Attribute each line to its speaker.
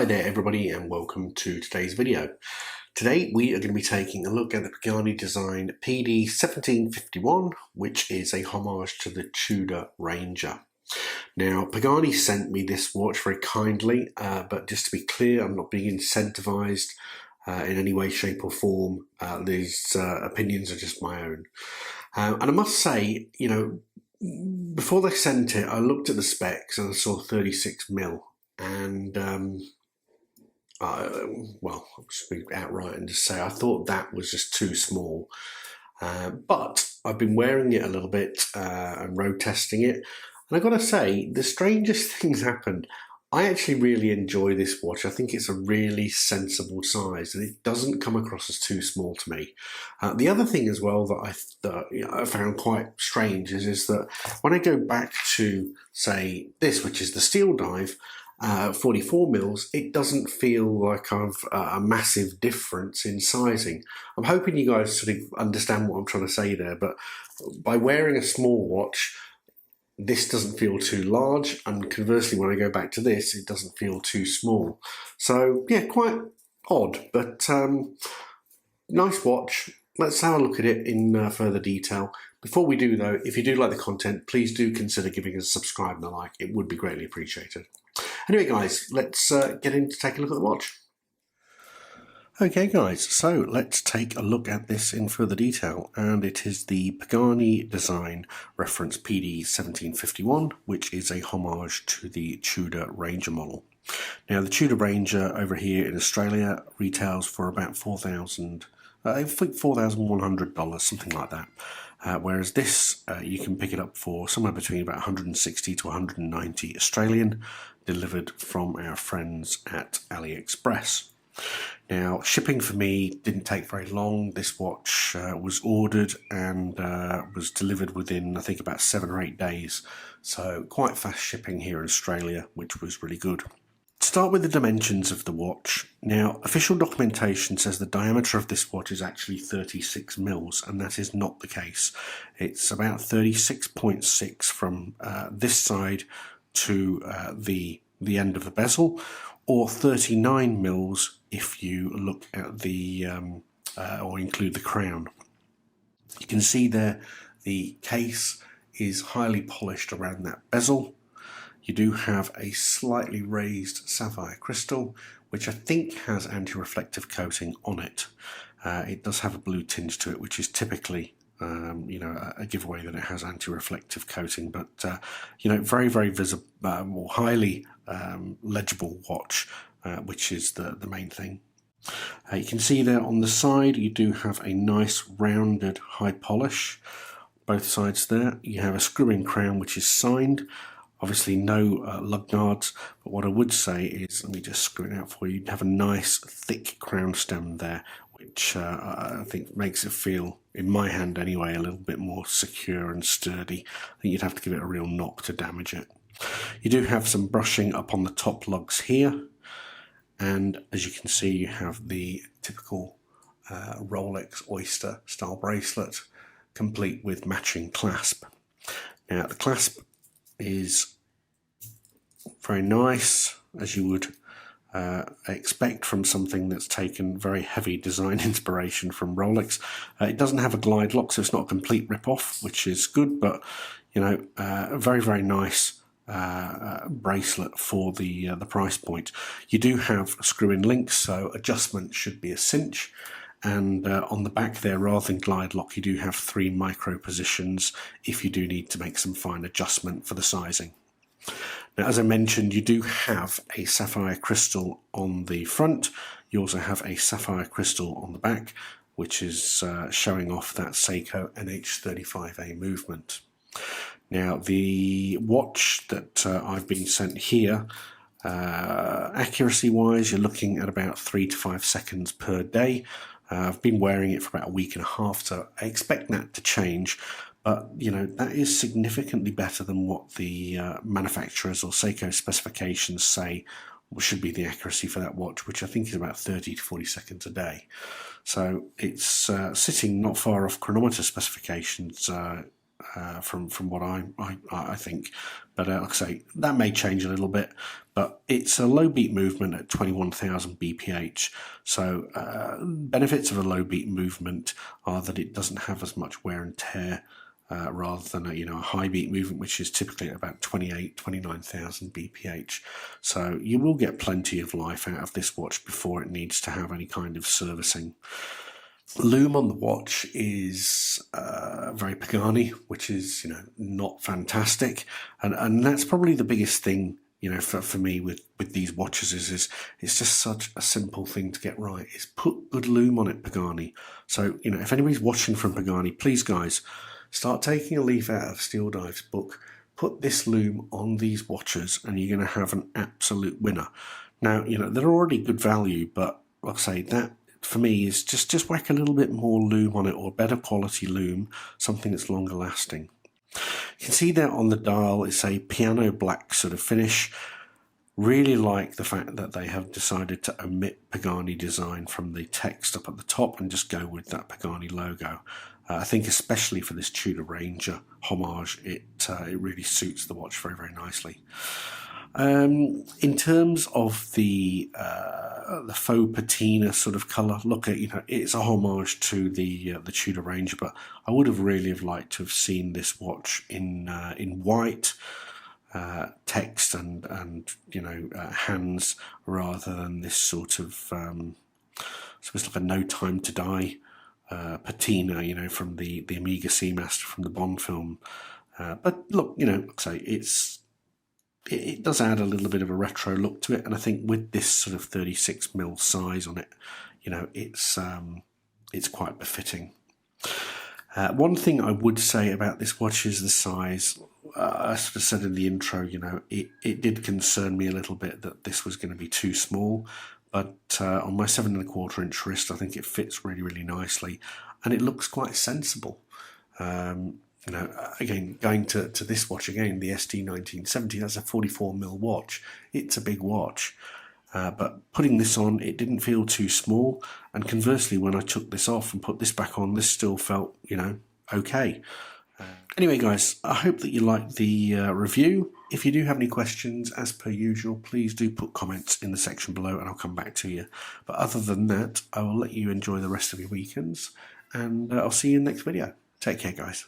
Speaker 1: Hi there everybody and welcome to today's video. Today we are going to be taking a look at the Pagani Design PD1751, which is a homage to the Tudor Ranger. Now Pagani sent me this watch very kindly, but just to be clear, I'm not being incentivized in any way, shape or form. These opinions are just my own. And I must say, before they sent it, I looked at the specs and I saw 36mm. And well, I'll just be outright and just say I thought that was just too small. But I've been wearing it a little bit and road testing it, and I've got to say the strangest things happened. I actually really enjoy this watch. I think it's a really sensible size, and it doesn't come across as too small to me. The other thing as well that I found quite strange is that when I go back to, say, this, which is the steel dive, 44mm, it doesn't feel like I've a massive difference in sizing. I'm hoping you guys sort of understand what I'm trying to say there, but by wearing a small watch, this doesn't feel too large, and conversely, when I go back to this, it doesn't feel too small. So yeah, quite odd, but nice watch. Let's have a look at it in further detail. Before we do though, if you do like the content, please do consider giving us a subscribe and a like. It would be greatly appreciated. Anyway guys, let's get in to take a look at the watch. Okay guys, so let's take a look at this in further detail, and it is the Pagani Design reference PD1751, which is a homage to the Tudor Ranger model. Now the Tudor Ranger over here in Australia retails for about I think $4,100, something like that. Whereas this, you can pick it up for somewhere between about 160 to 190 Australian, delivered from our friends at AliExpress. Now, shipping for me didn't take very long. This watch was ordered and was delivered within, I think, about 7 or 8 days. So quite fast shipping here in Australia, which was really good. Start with the dimensions of the watch. Now, official documentation says the diameter of this watch is actually 36mm, and that is not the case. It's about 36.6 from this side to the end of the bezel, or 39mm if you look at the or include the crown. You can see there the case is highly polished around that bezel. You do have a slightly raised sapphire crystal, which I think has anti-reflective coating on it. It does have a blue tinge to it, which is typically a giveaway that it has anti-reflective coating, but very, very visible or highly legible watch, which is the main thing. You can see there on the side you do have a nice rounded high polish. Both sides there you have a screw-in crown which is signed. Obviously no lug guards, but what I would say is, let me just screw it out for you, you'd have a nice thick crown stem there, which I think makes it feel, in my hand anyway, a little bit more secure and sturdy. I think you'd have to give it a real knock to damage it. You do have some brushing up on the top lugs here, and as you can see you have the typical Rolex oyster-style bracelet, complete with matching clasp. Now the clasp is very nice, as you would expect from something that's taken very heavy design inspiration from Rolex. It doesn't have a glide lock, so it's not a complete rip-off, which is good, but a very, very nice bracelet for the price point. You do have screw-in links, so adjustment should be a cinch. And on the back there, rather than glide lock, you do have 3 micro positions if you do need to make some fine adjustment for the sizing. Now, as I mentioned, you do have a sapphire crystal on the front. You also have a sapphire crystal on the back, which is showing off that Seiko NH35A movement. Now, the watch that I've been sent here, accuracy-wise, you're looking at about 3 to 5 seconds per day. I've been wearing it for about a week and a half, so I expect that to change. But, that is significantly better than what the manufacturers or Seiko specifications say should be the accuracy for that watch, which I think is about 30 to 40 seconds a day. So it's sitting not far off chronometer specifications from what I think. But like I say, that may change a little bit. But it's a low beat movement at 21,000 BPH. So benefits of a low beat movement are that it doesn't have as much wear and tear. Rather than a high beat movement, which is typically at about 29,000 BPH. So you will get plenty of life out of this watch before it needs to have any kind of servicing. Lume on the watch is very Pagani, which is not fantastic, and that's probably the biggest thing for me with these watches is it's just such a simple thing to get right. Is put good lume on it, Pagani. So if anybody's watching from Pagani, please guys, start taking a leaf out of Steel Dive's book. Put this lume on these watches and you're going to have an absolute winner. Now, they're already good value, but like I say, that for me is just whack a little bit more lume on it, or better quality lume, something that's longer lasting. You can see there on the dial, it's a piano black sort of finish. Really like the fact that they have decided to omit Pagani Design from the text up at the top and just go with that Pagani logo. I think especially for this Tudor Ranger homage, it really suits the watch very, very nicely. In terms of the faux patina sort of colour, look at it's a homage to the Tudor Ranger, but I would have really liked to have seen this watch in white text and hands, rather than this sort of supposed like a No Time to Die patina, from the Omega Seamaster from the Bond film. But look, like I say, it does add a little bit of a retro look to it, and I think with this sort of 36mm size on it, it's quite befitting. One thing I would say about this watch is the size. As I said in the intro, it did concern me a little bit that this was going to be too small. But on my 7¼ inch wrist, I think it fits really, really nicely, and it looks quite sensible. Again, going to this watch again, the SD1970, that's a 44mm watch. It's a big watch, but putting this on, it didn't feel too small. And conversely, when I took this off and put this back on, this still felt, okay. Anyway, guys, I hope that you liked the review. If you do have any questions, as per usual, please do put comments in the section below and I'll come back to you. But other than that, I will let you enjoy the rest of your weekends, and I'll see you in the next video. Take care, guys.